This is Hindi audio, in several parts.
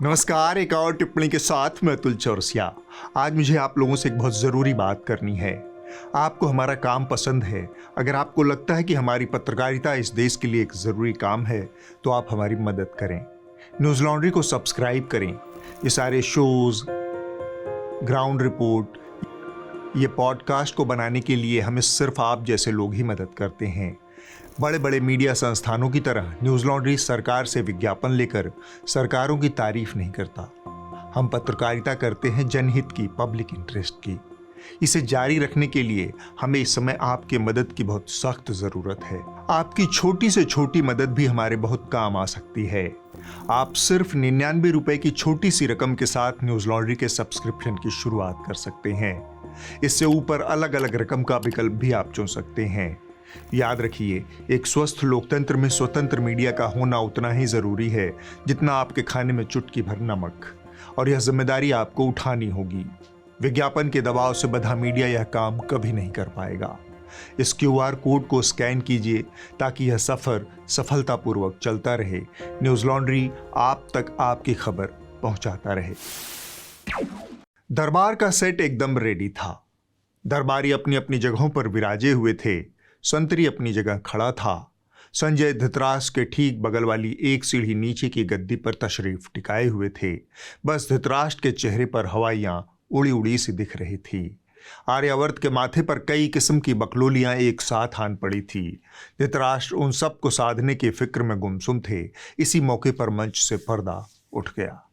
नमस्कार। एक और टिप्पणी के साथ मैं अतुल चौरसिया। आज मुझे आप लोगों से एक बहुत ज़रूरी बात करनी है। आपको हमारा काम पसंद है, अगर आपको लगता है कि हमारी पत्रकारिता इस देश के लिए एक ज़रूरी काम है तो आप हमारी मदद करें। न्यूज़ लॉन्ड्री को सब्सक्राइब करें। ये सारे शोज़, ग्राउंड रिपोर्ट, ये पॉडकास्ट को बनाने के लिए हमें सिर्फ आप जैसे लोग ही मदद करते हैं। बड़े बड़े मीडिया संस्थानों की तरह न्यूज़ लॉन्ड्री सरकार से विज्ञापन लेकर सरकारों की तारीफ नहीं करता। हम पत्रकारिता करते हैं जनहित की, पब्लिक इंटरेस्ट की। इसे जारी रखने के लिए हमें इस समय आपके मदद की बहुत सख्त ज़रूरत है। आपकी छोटी से छोटी मदद भी हमारे बहुत काम आ सकती है। आप सिर्फ 99 रुपए की छोटी सी रकम के साथ न्यूज़ लॉन्ड्री के सब्सक्रिप्शन की शुरुआत कर सकते हैं। इससे ऊपर अलग अलग रकम का विकल्प भी आप चुन सकते हैं। याद रखिए, एक स्वस्थ लोकतंत्र में स्वतंत्र मीडिया का होना उतना ही जरूरी है जितना आपके खाने में चुटकी भर नमक, और यह जिम्मेदारी आपको उठानी होगी। विज्ञापन के दबाव से बंधा मीडिया यह काम कभी नहीं कर पाएगा। इस QR कोड को स्कैन कीजिए ताकि यह सफर सफलतापूर्वक चलता रहे। न्यूज़ लॉन्ड्री आप तक आपकी खबर पहुंचाता रहे। दरबार का सेट एकदम रेडी था। दरबारी अपनी अपनी जगहों पर विराजे हुए थे। संतरी अपनी जगह खड़ा था। संजय धृतराष्ट्र के ठीक बगल वाली एक सीढ़ी नीचे की गद्दी पर तशरीफ टिकाए हुए थे। बस धृतराष्ट्र के चेहरे पर हवाइयां उड़ी उड़ी सी दिख रही थी। आर्यावर्त के माथे पर कई किस्म की बकलोलियां एक साथ आन पड़ी थी। धृतराष्ट्र उन सब को साधने की फिक्र में गुमसुम थे। इसी मौके पर मंच से पर्दा उठ गया।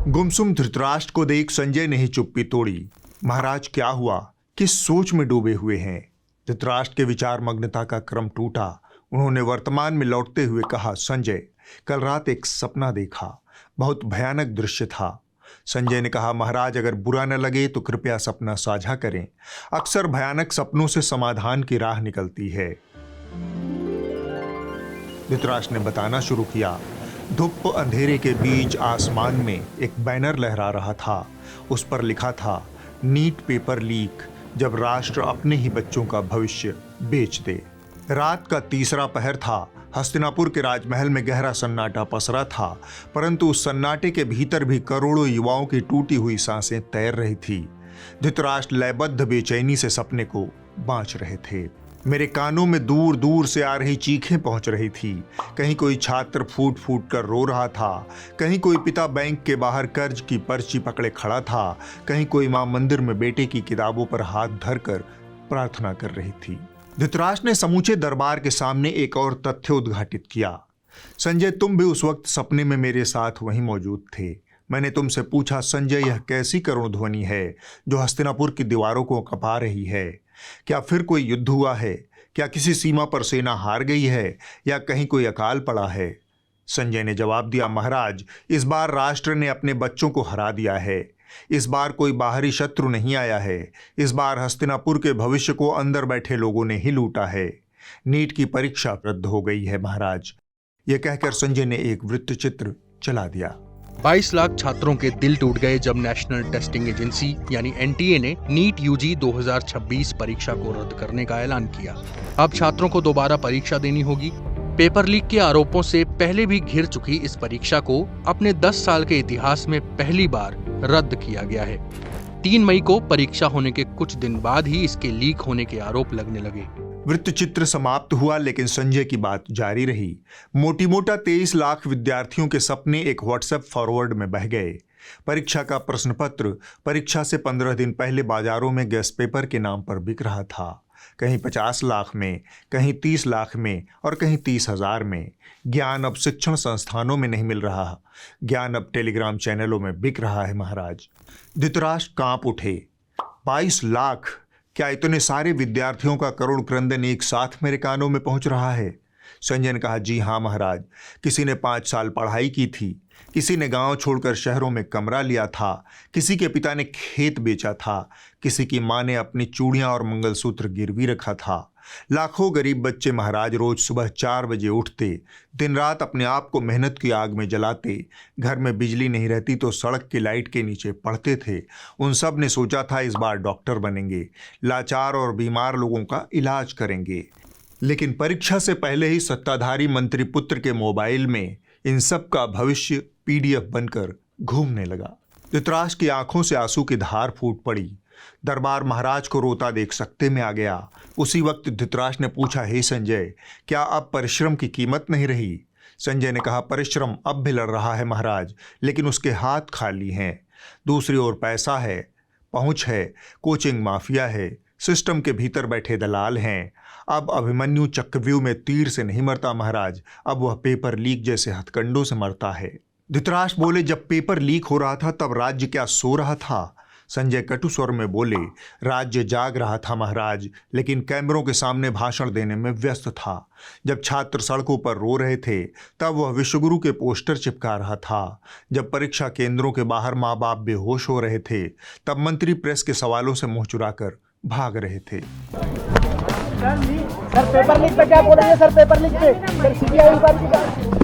गुमसुम धृतराष्ट्र को देख संजय ने ही चुप्पी तोड़ी। महाराज, क्या हुआ? किस सोच में डूबे हुए हैं? धृतराष्ट्र के विचार मग्नता का क्रम टूटा। उन्होंने वर्तमान में लौटते हुए कहा, संजय, कल रात एक सपना देखा। बहुत भयानक दृश्य था। संजय ने कहा, महाराज, अगर बुरा न लगे तो कृपया सपना साझा करें। अक्सर भयानक सपनों से समाधान की राह निकलती है। धृतराष्ट्र ने बताना शुरू किया। धूप अंधेरे के बीच आसमान में एक बैनर लहरा रहा था। उस पर लिखा था, नीट पेपर लीक, जब राष्ट्र अपने ही बच्चों का भविष्य बेच दे। रात का तीसरा पहर था। हस्तिनापुर के राजमहल में गहरा सन्नाटा पसरा था, परंतु उस सन्नाटे के भीतर भी करोड़ों युवाओं की टूटी हुई सांसें तैर रही थी। धृतराष्ट्र लयबद्ध बेचैनी से सपने को बांच रहे थे। मेरे कानों में दूर दूर से आ रही चीखें पहुंच रही थी। कहीं कोई छात्र फूट फूट कर रो रहा था, कहीं कोई पिता बैंक के बाहर कर्ज की पर्ची पकड़े खड़ा था, कहीं कोई मां मंदिर में बेटे की किताबों पर हाथ धरकर प्रार्थना कर रही थी। धृतराष्ट्र ने समूचे दरबार के सामने एक और तथ्य उद्घाटित किया। संजय, तुम भी उस वक्त सपने में मेरे साथ वहीं मौजूद थे। मैंने तुमसे पूछा, संजय, यह कैसी करुण ध्वनि है जो हस्तिनापुर की दीवारों को कँपा रही है? क्या फिर कोई युद्ध हुआ है? क्या किसी सीमा पर सेना हार गई है या कहीं कोई अकाल पड़ा है? संजय ने जवाब दिया, महाराज, इस बार राष्ट्र ने अपने बच्चों को हरा दिया है। इस बार कोई बाहरी शत्रु नहीं आया है। इस बार हस्तिनापुर के भविष्य को अंदर बैठे लोगों ने ही लूटा है। नीट की परीक्षा रद्द हो गई है महाराज। यह कहकर संजय ने एक वृत्तचित्र चला दिया। 22 लाख छात्रों के दिल टूट गए जब नेशनल टेस्टिंग एजेंसी यानी NTA ने नीट UG 2026 परीक्षा को रद्द करने का ऐलान किया। अब छात्रों को दोबारा परीक्षा देनी होगी। पेपर लीक के आरोपों से पहले भी घिर चुकी इस परीक्षा को अपने 10 साल के इतिहास में पहली बार रद्द किया गया है। 3 मई को परीक्षा होने के कुछ दिन बाद ही इसके लीक होने के आरोप लगने लगे। वृत्तचित्र समाप्त हुआ, लेकिन संजय की बात जारी रही। मोटी मोटा 23 लाख विद्यार्थियों के सपने एक व्हाट्सएप फॉरवर्ड में बह गए। परीक्षा का प्रश्न पत्र परीक्षा से 15 दिन पहले बाजारों में गेस्ट पेपर के नाम पर बिक रहा था। कहीं 50 लाख में, कहीं 30 लाख में और कहीं 30,000 में। ज्ञान अब शिक्षण संस्थानों में नहीं मिल रहा। ज्ञान अब टेलीग्राम चैनलों में बिक रहा है महाराज। धृतराष्ट्र कांप उठे। 22 लाख! क्या इतने सारे विद्यार्थियों का करुण क्रंदन एक साथ मेरे कानों में पहुंच रहा है? संजय ने कहा, जी हाँ महाराज। किसी ने 5 साल पढ़ाई की थी, किसी ने गांव छोड़कर शहरों में कमरा लिया था, किसी के पिता ने खेत बेचा था, किसी की मां ने अपनी चूड़ियां और मंगलसूत्र गिरवी रखा था, लाखों गरीब बच्चे महाराज रोज सुबह 4 बजे उठते, दिन रात अपने आप को मेहनत की आग में जलाते, घर में बिजली नहीं रहती तो सड़क की लाइट के नीचे पढ़ते थे। उन सब ने सोचा था इस बार डॉक्टर बनेंगे, लाचार और बीमार लोगों का इलाज करेंगे। लेकिन परीक्षा से पहले ही सत्ताधारी मंत्री पुत्र के मोबाइल में इन सब का भविष्य PDF बनकर घूमने लगा। धृतराष्ट्र की आंखों से आंसू की धार फूट पड़ी। दरबार महाराज को रोता देख सकते में आ गया। उसी वक्त धृतराष्ट्र ने पूछा, हे संजय, क्या अब परिश्रम की कीमत नहीं रही? संजय ने कहा, परिश्रम अब भी लड़ रहा है महाराज, लेकिन उसके हाथ खाली हैं। दूसरी ओर पैसा है, पहुंच है, कोचिंग माफिया है, सिस्टम के भीतर बैठे दलाल हैं। अब अभिमन्यु चक्रव्यूह में तीर से नहीं मरता महाराज, अब वह पेपर लीक जैसे हथकंडों से मरता है। धृतराष्ट्र बोले, जब पेपर लीक हो रहा था तब राज्य क्या सो रहा था? संजय कटु स्वर में बोले, राज्य जाग रहा था महाराज, लेकिन कैमरों के सामने भाषण देने में व्यस्त था। जब छात्र सड़कों पर रो रहे थे तब वह विश्वगुरु के पोस्टर चिपका रहा था। जब परीक्षा केंद्रों के बाहर माँ बाप बेहोश हो रहे थे तब मंत्री प्रेस के सवालों से मुंह चुराकर भाग रहे थे। सर पेपर लीक पे क्या बोल रहे हैं? सर पेपर लीक पे सर CBI इंक्वायरी।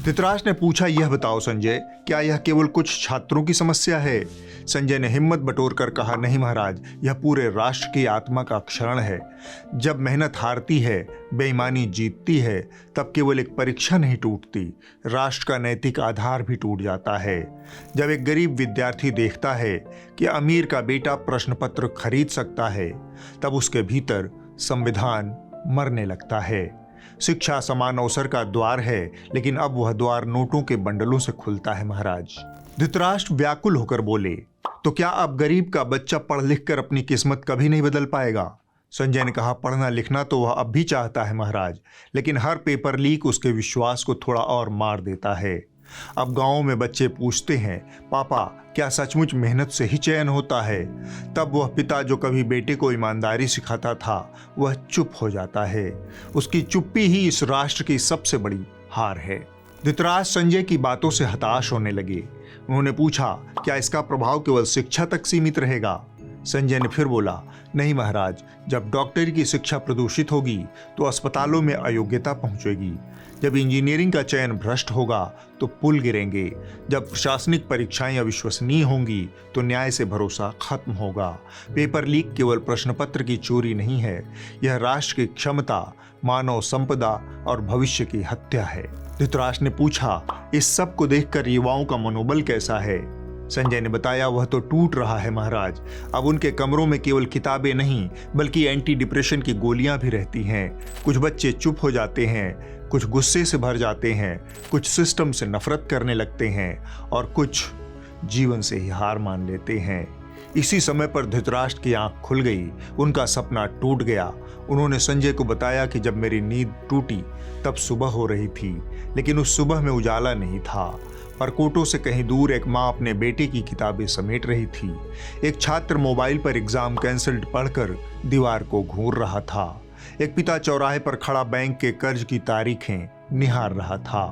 धृतराष्ट्र ने पूछा, यह बताओ संजय, क्या यह केवल कुछ छात्रों की समस्या है? संजय ने हिम्मत बटोरकर कहा, नहीं महाराज, यह पूरे राष्ट्र की आत्मा का क्षरण है। जब मेहनत हारती है, बेईमानी जीतती है, तब केवल एक परीक्षा नहीं टूटती, राष्ट्र का नैतिक आधार भी टूट जाता है। जब एक गरीब विद्यार्थी देखता है कि अमीर का बेटा प्रश्न पत्र खरीद सकता है, तब उसके भीतर संविधान मरने लगता है। शिक्षा समान अवसर का द्वार है, लेकिन अब वह द्वार नोटों के बंडलों से खुलता है महाराज। धृतराष्ट्र व्याकुल होकर बोले, तो क्या अब गरीब का बच्चा पढ़ लिख कर अपनी किस्मत कभी नहीं बदल पाएगा? संजय ने कहा, पढ़ना लिखना तो वह अब भी चाहता है महाराज, लेकिन हर पेपर लीक उसके विश्वास को थोड़ा और मार देता है। अब गांवों में बच्चे पूछते हैं, पापा क्या सचमुच मेहनत से ही चयन होता है? तब वह पिता जो कभी बेटे को ईमानदारी सिखाता था, वह चुप हो जाता है। उसकी चुप्पी ही इस राष्ट्र की सबसे बड़ी हार है। धृतराष्ट्र संजय की बातों से हताश होने लगे। उन्होंने पूछा, क्या इसका प्रभाव केवल शिक्षा तक सीमित रहेगा? संजय ने फिर बोला, नहीं महाराज, जब डॉक्टरी की शिक्षा प्रदूषित होगी तो अस्पतालों में अयोग्यता पहुंचेगी। जब इंजीनियरिंग का चयन भ्रष्ट होगा तो पुल गिरेंगे। जब प्रशासनिक परीक्षाएं अविश्वसनीय होंगी तो न्याय से भरोसा खत्म होगा। पेपर लीक केवल प्रश्न पत्र की चोरी नहीं है, यह राष्ट्र की क्षमता, मानव संपदा और भविष्य की हत्या है। धृतराष्ट्र ने पूछा, इस सब को देखकर युवाओं का मनोबल कैसा है? संजय ने बताया, वह तो टूट रहा है महाराज। अब उनके कमरों में केवल किताबें नहीं बल्कि एंटी डिप्रेशन की गोलियां भी रहती हैं। कुछ बच्चे चुप हो जाते हैं, कुछ गुस्से से भर जाते हैं, कुछ सिस्टम से नफरत करने लगते हैं और कुछ जीवन से ही हार मान लेते हैं। इसी समय पर धृतराष्ट्र की आंख खुल गई, उनका सपना टूट गया। उन्होंने संजय को बताया कि जब मेरी नींद टूटी तब सुबह हो रही थी, लेकिन उस सुबह में उजाला नहीं था। परकोटों से कहीं दूर एक माँ अपने बेटे की किताबें समेट रही थी। एक छात्र मोबाइल पर एग्जाम कैंसल्ड पढ़कर दीवार को घूर रहा था। एक पिता चौराहे पर खड़ा बैंक के कर्ज की तारीखें निहार रहा था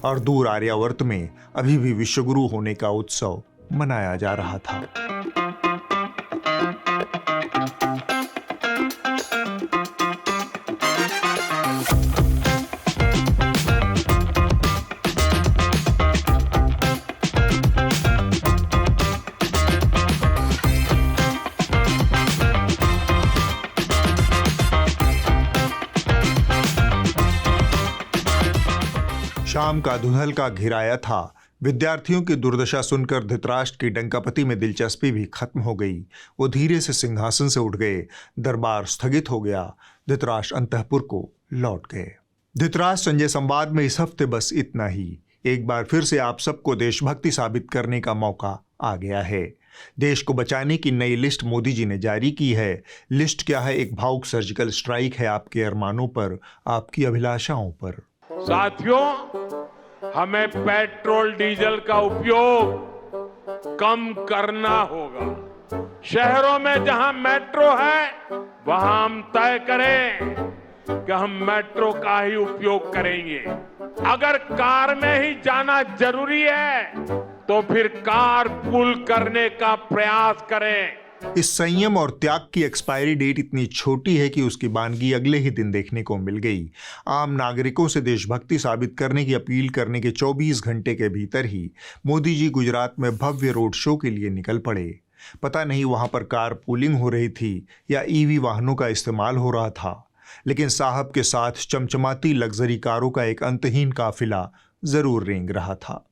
और दूर आर्यावर्त में अभी भी विश्वगुरु होने का उत्सव मनाया जा रहा था। शाम का धुंधलका घिराया था। विद्यार्थियों की दुर्दशा सुनकर धृतराष्ट्र की डंकापति में दिलचस्पी भी खत्म हो गई। वो धीरे से सिंहासन से उठ गए। दरबार स्थगित हो गया। धृतराष्ट्र अंतःपुर को लौट गए। धृतराष्ट्र संजय संवाद में इस हफ्ते बस इतना ही। एक बार फिर से आप सबको देशभक्ति साबित करने का मौका आ गया है। देश को बचाने की नई लिस्ट मोदी जी ने जारी की है। लिस्ट क्या है? एक भावुक सर्जिकल स्ट्राइक है आपके अरमानों पर, आपकी अभिलाषाओं पर। साथियों, हमें पेट्रोल डीजल का उपयोग कम करना होगा। शहरों में जहां मेट्रो है वहां हम तय करें कि हम मेट्रो का ही उपयोग करेंगे। अगर कार में ही जाना जरूरी है तो फिर कार पूल करने का प्रयास करें। इस संयम और त्याग की एक्सपायरी डेट इतनी छोटी है कि उसकी बानगी अगले ही दिन देखने को मिल गई। आम नागरिकों से देशभक्ति साबित करने की अपील करने के 24 घंटे के भीतर ही मोदी जी गुजरात में भव्य रोड शो के लिए निकल पड़े। पता नहीं वहां पर कार पूलिंग हो रही थी या ईवी वाहनों का इस्तेमाल हो रहा था, लेकिन साहब के साथ चमचमाती लग्जरी कारों का एक अंतहीन काफिला जरूर रेंग रहा था।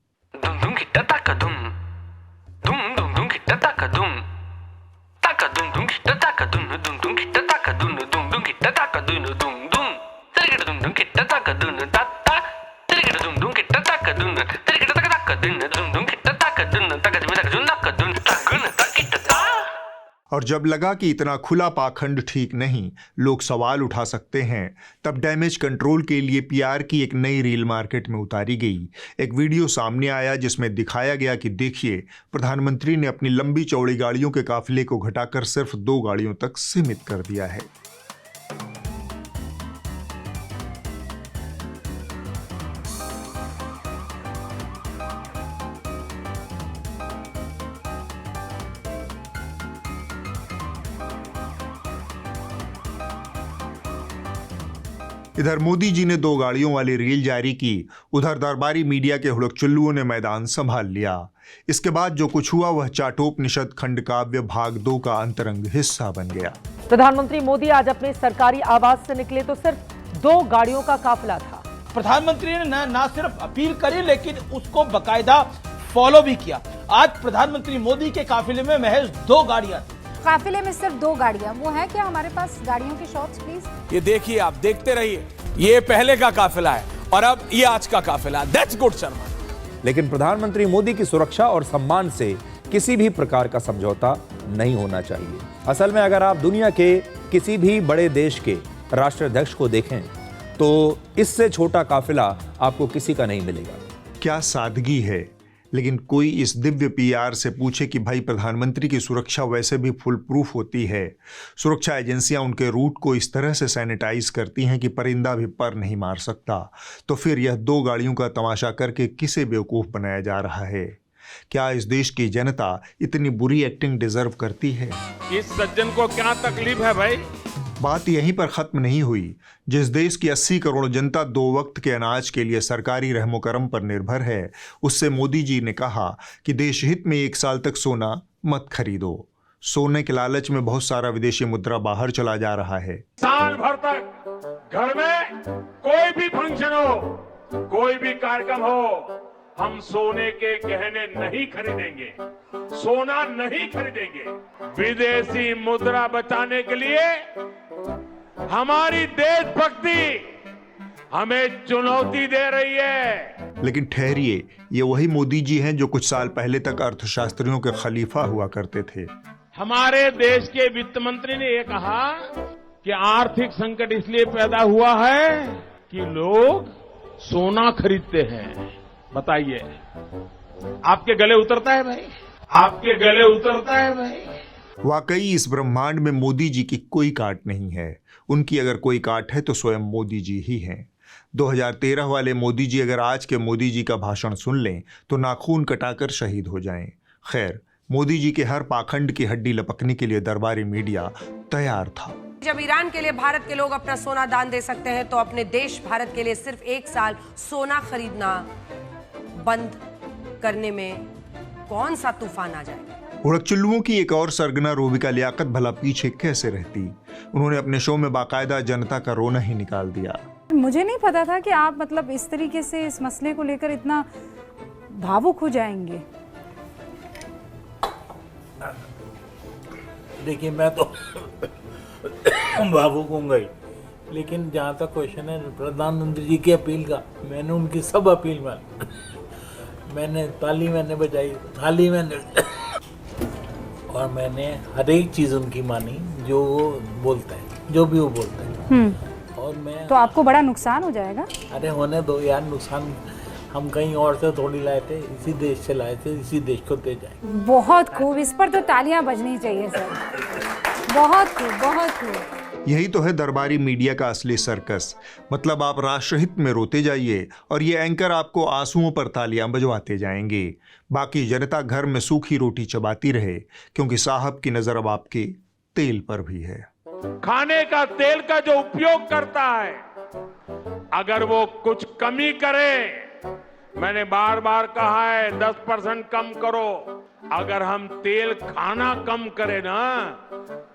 और जब लगा कि इतना खुला पाखंड ठीक नहीं, लोग सवाल उठा सकते हैं, तब डैमेज कंट्रोल के लिए पीआर की एक नई रील मार्केट में उतारी गई। एक वीडियो सामने आया जिसमें दिखाया गया कि देखिए, प्रधानमंत्री ने अपनी लंबी चौड़ी गाड़ियों के काफिले को घटाकर सिर्फ 2 गाड़ियों तक सीमित कर दिया है। इधर मोदी जी ने 2 गाड़ियों वाली रील जारी की, उधर दरबारी मीडिया के हुड़कचुल्लुओं ने मैदान संभाल लिया। इसके बाद जो कुछ हुआ वह चाटोपनिषद खंड काव्य भाग 2 का अंतरंग हिस्सा बन गया। प्रधानमंत्री मोदी आज अपने सरकारी आवास से निकले तो सिर्फ 2 गाड़ियों का काफिला था। प्रधानमंत्री ने ना सिर्फ अपील करी लेकिन उसको बकायदा फॉलो भी किया। आज प्रधानमंत्री मोदी के काफिले में महज 2 गाड़ियां थी। काफिले में सिर्फ 2 गाड़ियां, वो है क्या हमारे पास गाड़ियों की शॉट्स प्लीज? ये देखिए, आप देखते रहिए, ये पहले का काफिला है और अब ये आज का काफिला। That's good Sharma. लेकिन प्रधानमंत्री मोदी की सुरक्षा और सम्मान से किसी भी प्रकार का समझौता नहीं होना चाहिए। असल में अगर आप दुनिया के किसी भी बड़े देश के राष्ट्राध्यक्ष को देखें तो इससे छोटा काफिला आपको किसी का नहीं मिलेगा। क्या सादगी है, लेकिन कोई इस दिव्य पीआर से पूछे कि भाई प्रधानमंत्री की सुरक्षा वैसे भी फुल प्रूफ होती है। सुरक्षा एजेंसियां उनके रूट को इस तरह से सैनिटाइज करती हैं कि परिंदा भी पर नहीं मार सकता। तो फिर यह 2 गाड़ियों का तमाशा करके किसे बेवकूफ़ बनाया जा रहा है? क्या इस देश की जनता इतनी बुरी एक्टिंग डिजर्व करती है? इस सज्जन को क्या तकलीफ है भाई? बात यहीं पर खत्म नहीं हुई। जिस देश की 80 करोड़ जनता 2 वक्त के अनाज के लिए सरकारी रहमो करम पर निर्भर है, उससे मोदी जी ने कहा कि देश हित में 1 साल तक सोना मत खरीदो। सोने के लालच में बहुत सारा विदेशी मुद्रा बाहर चला जा रहा है। साल भर तक घर में कोई भी फंक्शन हो, कोई भी कार्यक्रम हो, हम सोने के गहने नहीं खरीदेंगे, सोना नहीं खरीदेंगे। विदेशी मुद्रा बचाने के लिए हमारी देशभक्ति हमें चुनौती दे रही है। लेकिन ठहरिए, ये वही मोदी जी हैं जो कुछ साल पहले तक अर्थशास्त्रियों के खलीफा हुआ करते थे। हमारे देश के वित्त मंत्री ने यह कहा कि आर्थिक संकट इसलिए पैदा हुआ है कि लोग सोना खरीदते हैं। बताइए, आपके गले उतरता है भाई? आपके गले उतरता है भाई? वाकई इस ब्रह्मांड में मोदी जी की कोई काट नहीं है। उनकी अगर कोई काट है तो स्वयं मोदी जी ही हैं। 2013 वाले मोदी जी अगर आज के मोदी जी का भाषण सुन लें तो नाखून कटाकर शहीद हो जाएं। खैर, मोदी जी के हर पाखंड की हड्डी लपकने के लिए दरबारी मीडिया तैयार था। जब ईरान के लिए भारत के लोग अपना सोना दान दे सकते हैं तो अपने देश भारत के लिए सिर्फ 1 साल सोना खरीदना बंद करने में कौन सा तूफान आ जाएगा? हुड़कचुल्लुओं की एक और सरगना रूबिका लियाकत भला पीछे कैसे रहती? उन्होंने अपने शो में बाकायदा जनता का रोना ही निकाल दिया। मुझे नहीं पता था कि आप मतलब इस तरीके से इस मसले को लेकर इतना भावुक हो जाएंगे। देखिए, मैं तो भावुक होऊंगा ही, लेकिन जहाँ तक क्वेश्चन है प्रधानमंत्री जी की अपील का, मैंने उनकी सब अपील मानी। मैंने ताली मैंने बजाई, थाली मैंने और मैंने हर एक चीज़ उनकी मानी जो वो बोलते हैं, जो भी वो बोलते हैं। और मैं तो आपको बड़ा नुकसान हो जाएगा। अरे होने दो यार, नुकसान हम कहीं और से थोड़ी लाए थे, इसी देश से लाए थे, इसी देश को दे जाएंगे। बहुत खूब, इस पर तो तालियां बजनी चाहिए सर। बहुत खूब, बहुत खूब। यही तो है दरबारी मीडिया का असली सर्कस। मतलब आप राष्ट्रहित में रोते जाइए और ये एंकर आपको आंसुओं पर तालियां बजवाते जाएंगे। बाकी जनता घर में सूखी रोटी चबाती रहे, क्योंकि साहब की नजर अब आपके तेल पर भी है। खाने का तेल का जो उपयोग करता है, अगर वो कुछ कमी करे, मैंने बार बार कहा है 10% कम करो। अगर हम तेल खाना कम करें ना,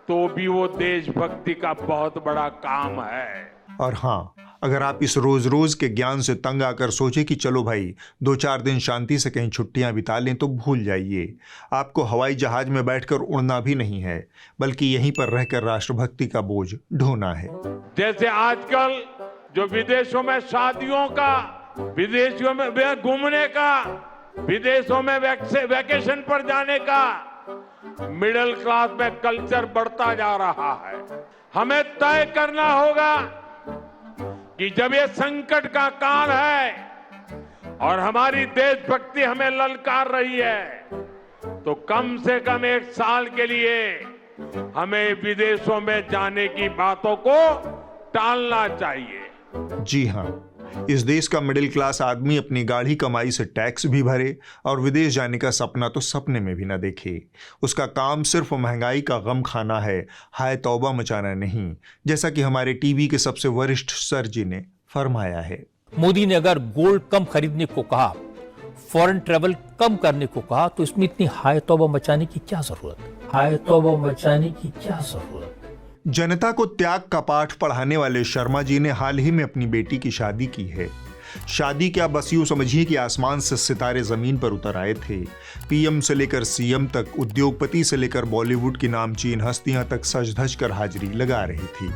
तो भी वो देशभक्ति का बहुत बड़ा काम है। और हाँ, अगर आप इस रोज रोज के ज्ञान से तंग आकर सोचे कि चलो भाई 2-4 दिन शांति से कहीं छुट्टियां बिता लें, तो भूल जाइए। आपको हवाई जहाज में बैठकर उड़ना भी नहीं है, बल्कि यहीं पर रहकर राष्ट्रभक्ति का बोझ ढोना है। जैसे आजकल जो विदेशों में शादियों का, विदेशों में घूमने का, विदेशों में वैकेशन पर जाने का मिडिल क्लास में कल्चर बढ़ता जा रहा है। हमें तय करना होगा कि जब ये संकट का काल है और हमारी देशभक्ति हमें ललकार रही है, तो कम से कम 1 साल के लिए हमें विदेशों में जाने की बातों को टालना चाहिए। जी हाँ, इस देश का मिडिल क्लास आदमी अपनी गाढ़ी कमाई से टैक्स भी भरे और विदेश जाने का सपना तो सपने में भी न देखे। उसका काम सिर्फ महंगाई का गम खाना है, हाय तौबा मचाना नहीं, जैसा कि हमारे टीवी के सबसे वरिष्ठ सर जी ने फरमाया है। मोदी ने अगर गोल्ड कम खरीदने को कहा, फॉरेन ट्रेवल कम करने को कहा, तो इसमें इतनी हाय तौबा मचाने की क्या जरूरत? हाय तौबा मचाने की क्या जरूरत? जनता को त्याग का पाठ पढ़ाने वाले शर्मा जी ने हाल ही में अपनी बेटी की शादी की है। शादी क्या, बस यूं समझिए कि आसमान से सितारे जमीन पर उतर आए थे। पीएम से लेकर सीएम तक, उद्योगपति से लेकर बॉलीवुड की नामचीन हस्तियां तक सज धज कर हाजिरी लगा रही थी।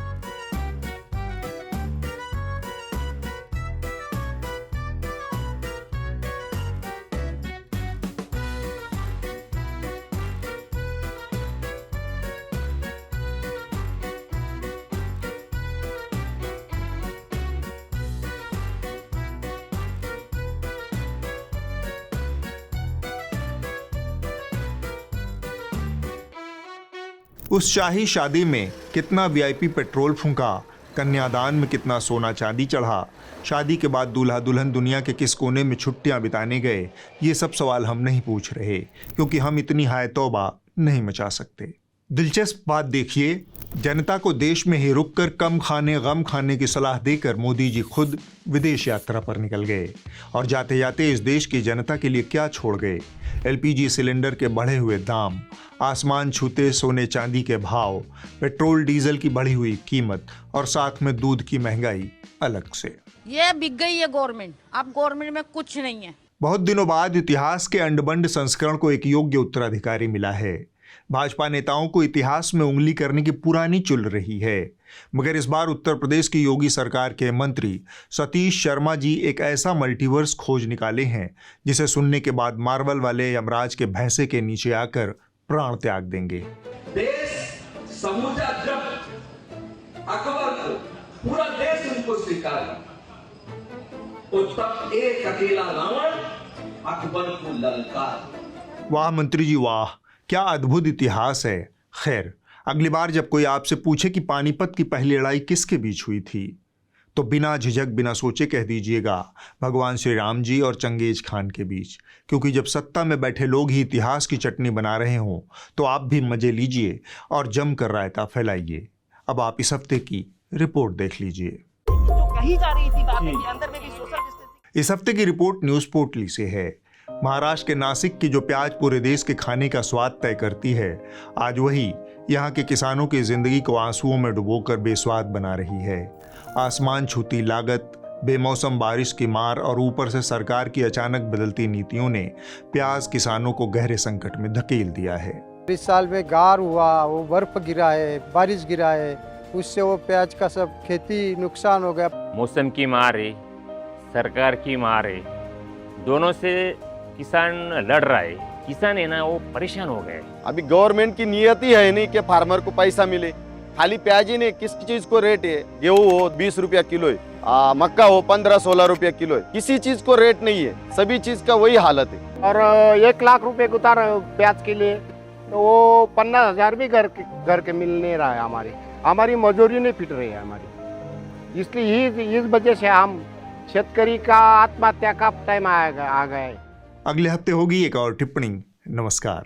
उस शाही शादी में कितना वीआईपी पेट्रोल फूंका, कन्यादान में कितना सोना चांदी चढ़ा, शादी के बाद दूल्हा दुल्हन दुनिया के किस कोने में छुट्टियां बिताने गए, ये सब सवाल हम नहीं पूछ रहे, क्योंकि हम इतनी हाय तौबा नहीं मचा सकते। दिलचस्प बात देखिए, जनता को देश में ही रुककर कम खाने गम खाने की सलाह देकर मोदी जी खुद विदेश यात्रा पर निकल गए और जाते जाते इस देश की जनता के लिए क्या छोड़ गए। एलपीजी सिलेंडर के बढ़े हुए दाम, आसमान छूते सोने चांदी के भाव, पेट्रोल डीजल की बढ़ी हुई कीमत और साथ में दूध की महंगाई अलग से। ये बिक गई है गवर्नमेंट, अब गवर्नमेंट में कुछ नहीं है। बहुत दिनों बाद इतिहास के अंडबंड संस्करण को एक योग्य उत्तराधिकारी मिला है। भाजपा नेताओं को इतिहास में उंगली करने की पुरानी चुल रही है, मगर इस बार उत्तर प्रदेश की योगी सरकार के मंत्री सतीश शर्मा जी एक ऐसा मल्टीवर्स खोज निकाले हैं जिसे सुनने के बाद मार्वल वाले यमराज के भैंसे के नीचे आकर प्राण त्याग देंगे। देश समूचा जब अकबर को पूरा देश उनको स्वीकार, तब एक अकेला रावण अकबर को ललकार। वाह मंत्री जी वाह, क्या अद्भुत इतिहास है। खैर, अगली बार जब कोई आपसे पूछे कि पानीपत की पहली लड़ाई किसके बीच हुई थी, तो बिना झिझक बिना सोचे कह दीजिएगा भगवान श्री राम जी और चंगेज खान के बीच, क्योंकि जब सत्ता में बैठे लोग ही इतिहास की चटनी बना रहे हों तो आप भी मजे लीजिए और जमकर रायता फैलाइए। अब आप इस हफ्ते की रिपोर्ट देख लीजिए। जो कही जा रही थी बातें कि अंदर में भी सोशल डिस्टेंसिंग। इस हफ्ते की रिपोर्ट न्यूज पोर्टली से है। महाराष्ट्र के नासिक की जो प्याज पूरे देश के खाने का स्वाद तय करती है, आज वही यहाँ के किसानों की जिंदगी को आंसुओं में डुबोकर बेस्वाद बना रही है। आसमान छूती लागत, बेमौसम बारिश की मार और ऊपर से सरकार की अचानक बदलती नीतियों ने प्याज किसानों को गहरे संकट में धकेल दिया है। इस साल में गार हुआ, वो बर्फ गिरा है, बारिश गिरा है, उससे वो प्याज का सब खेती नुकसान हो गया। मौसम की मार है, सरकार की मार है, दोनों से किसान लड़ रहा है। किसान है ना, वो परेशान हो गए। अभी गवर्नमेंट की नियत ही है नहीं कि फार्मर को पैसा मिले, खाली प्याज ही नहीं, किस चीज को रेट है, गेहूँ हो 20 रुपया किलो है, मक्का हो 15-16 रुपये किलो है। किसी चीज को रेट नहीं है, सभी चीज का वही हालत है। और 1 लाख रुपए को उतार प्याज के लिए तो वो 50,000 भी घर के मिल नहीं रहा है। हमारी मजदूरी नहीं फिट रही है हमारी, इसलिए इस वजह से हम शेतकरी का आत्महत्या का टाइम आ गया है। अगले हफ्ते होगी एक और टिप्पणी। नमस्कार।